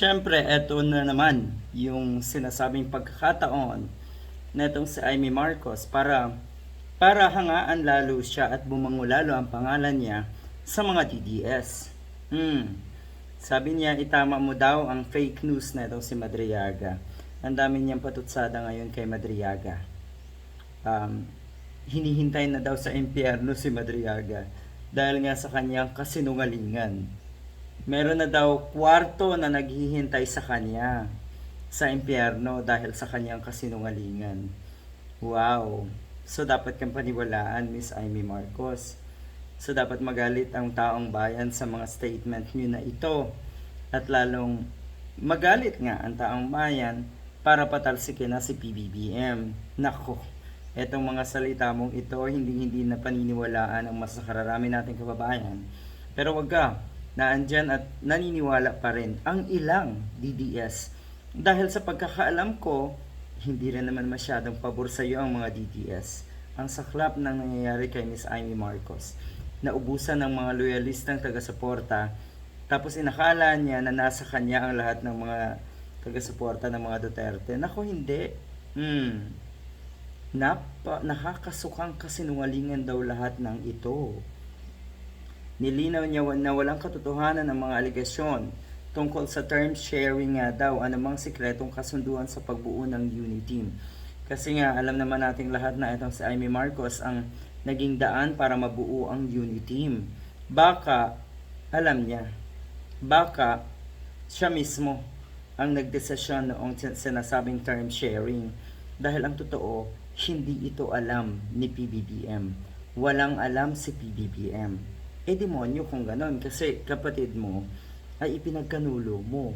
Siyempre, eto na naman yung sinasabing pagkakataon netong si Amy Marcos para hangaan lalo siya at bumango lalo ang pangalan niya sa mga DDS. Sabi niya, itama mo daw ang fake news netong si Madriaga. Ang dami niyang patutsada ngayon kay Madriaga. Um, Hinihintay na daw sa impyerno si Madriaga dahil nga sa kanyang kasinungalingan. Meron na daw kwarto na naghihintay sa kanya sa impyerno dahil sa kanyang kasinungalingan. Wow! So dapat kang paniwalaan, Miss Amy Marcos. So dapat magalit ang taong bayan sa mga statement niyo na ito. At lalong magalit nga ang taong bayan para patalsikin na si PBBM. Nako, etong mga salita mong ito, hindi na paniniwalaan ang mas nakararami nating kababayan. Pero wag ka, naandyan at naniniwala pa rin ang ilang DDS. Dahil sa pagkakaalam ko, hindi rin naman masyadong pabor sa iyo ang mga DDS. Ang saklap ng nangyayari kay Miss Amy Marcos. Naubusan ng mga loyalistang taga-suporta, tapos inakala niya na nasa kanya ang lahat ng mga taga-suporta ng mga Duterte. Nako, hindi. Nakakasukang kasinungalingan daw lahat ng ito. Nilinaw niya na walang katotohanan ng mga aligasyon tungkol sa term sharing nga daw anumang sikretong kasunduan sa pagbuo ng Uniteam. Kasi nga alam naman nating lahat na itong si Amy Marcos ang naging daan para mabuo ang Uniteam. Baka alam niya, baka siya mismo ang nagdesisyon noong sinasabing term sharing. Dahil ang totoo, hindi ito alam ni PBBM. Walang alam si PBBM. Demonyo kung ganon, kasi kapatid mo ay ipinagkanulo mo.